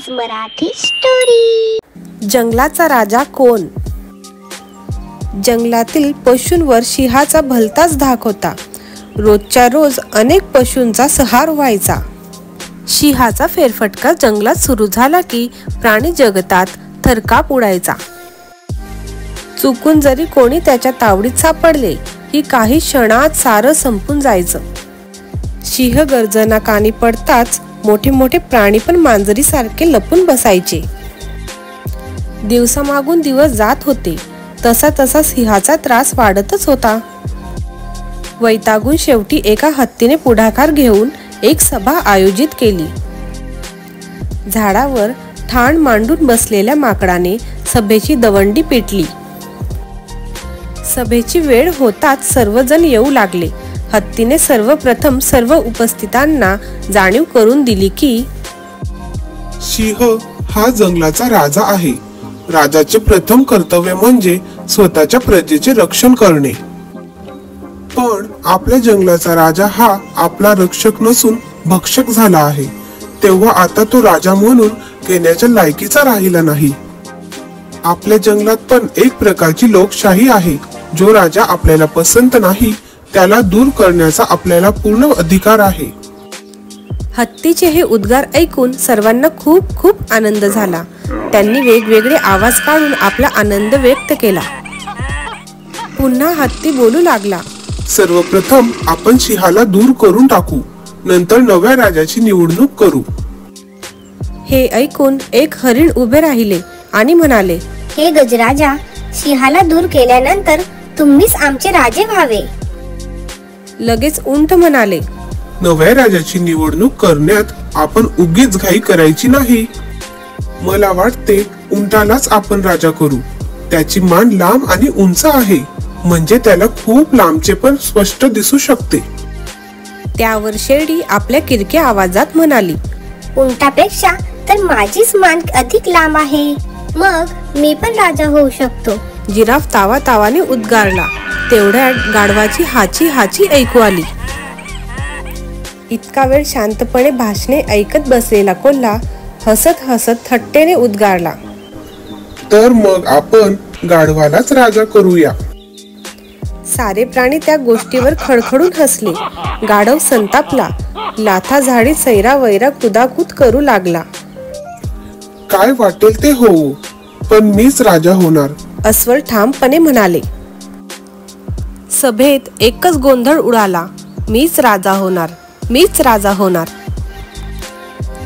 Keys Marathi story. जंगलाचा राजा कोण? जंगलातील पशूंवर सिंहाचा भलताच धाक होता। रोजच्या रोज अनेक पशूंचा संहार व्हायचा। सिंहाचा फेरफटका जंगलात सुरू झाला की प्राणी जगतात थरकाप उडायचा। चुकून जरी कोणी त्याच्या तावडीत सापडले की काही क्षणात सारं संपून जायचं। सिंह गर्जना कानी पडताच मोठे मोठे प्राणी पण मांजरीसारखे लपून बसायचे। दिवसामागून दिवस जात होते तसा तसा सिंहाचा त्रास वाढतच होता। वैतागून शेवटी एका हत्तीने पुढाकार घेऊन एक सभा आयोजित केली। झाडावर ठाण मांडून बसलेल्या माकडाने सभेची दवंडी पेटली। सभेची वेळ होताच सर्वजण येऊ लागले। हत्तीने सर्वप्रथम सर्व उपस्थितांना जाणीव करून दिली की सिंह हा जंगलाचा राजा आहे। राजाचे प्रथम कर्तव्य म्हणजे स्वतःच्या प्रजेचे रक्षण करणे। पण आपल्या जंगलाचा राजा हा आपला रक्षक नसून भक्षक झाला आहे। तेव्हा आता तो राजा म्हणून घेण्याच्या लायकीचा राहिला नाही। आपल्या जंगलात पण एक प्रकारची लोकशाही आहे। जो राजा आपल्याला पसंत नाही त्याला दूर करण्याचा आपल्याला पूर्ण अधिकार आहे। हत्तीचे हे उद्गार ऐकून सर्वांना खूप खूप आनंद झाला। त्यांनी वेगवेगळे आवाज काढून आपला आनंद व्यक्त केला। पुन्हा हत्ती बोलू लागला, सर्वप्रथम आपण सिंहाला दूर करून टाकू, नंतर नव्या राजाची निवडणूक करू। हे ऐकून एक हरिण उभे राहिले आणि म्हणाले, हे गजराजा, सिंहाला दूर केल्यानंतर तुम्हीच आमचे राजे व्हावे। लगेच उंट म्हणाले, नव्या राजाची निवडणूक करण्यात आपण उगीच घाई करायची नाही। मला वाटते उंटालाच आपण राजा करू। त्याची मान लांब आणि उंच आहे, म्हणजे त्याला खूप लांबचे पण स्पष्ट दिसू शकते। त्यावर शेळी आपल्या किरक्या आवाजात म्हणाली, उंटापेक्षा तर माझीच मान अधिक लांब आहे, मग मी पण राजा होऊ शकतो। जिराफ तावातावाने उद्गारला। तेवढ्यात गाढवाची हाची हाची ऐकू आली। इतका वेळ शांतपणे भाषणे ऐकत बसलेला कोल्हा हसत हसत थट्टेने उद्गारला, तर मग आपण गाढवालाच राजा करूया। सारे प्राणी त्या गोष्टीवर खडखडून हसले। गाढव संतापला, लाथा झाडीत सैरा वैरा कुदाकूद करू लागला। काय वाटेल ते होऊ, पण मीच राजा होणार, अस्वल ठामपणे म्हणाले। सभेत एकच गोंधळ उडाला, मीच राजा होणार, मीच राजा होणार।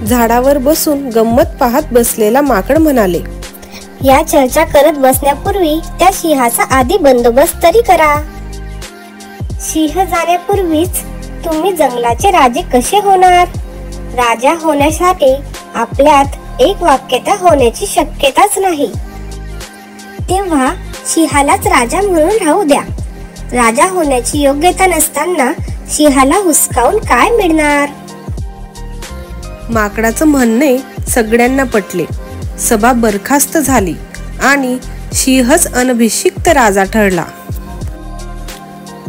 झाडावर बसून गंमत पाहत बसलेला माकड म्हणाले, या चर्चा करत बसण्यापूर्वी त्या सिंहाचा आधी बंदोबस्त तरी करा। सिंह जाण्यापूर्वीच तुम्ही जंगलाचे राजे कसे होणार? राजा होण्यासाठी आपल्यात एक वाक्यता होण्याची शक्यताच नाही। तेव्हा सिंहालाच राजा म्हणून राहू द्या। राजा होण्याची योग्यता नसताना सिंहाला हुसकावून काय मिळणार? माकडाचं म्हणणे सगळ्यांना पटले। सभा बरखास्त झाली आणि सिंहच अनभिषिक्त राजा ठरला।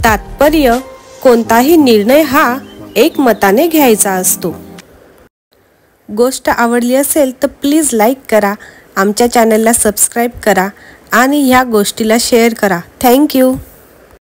तात्पर्य, कोणताही निर्णय हा एकमताने घ्यायचा असतो। गोष्ट आवडली असेल तर प्लीज लाईक करा, आमच्या चॅनलला सबस्क्राईब करा आणि ह्या गोष्टीला शेअर करा। थँक्यू।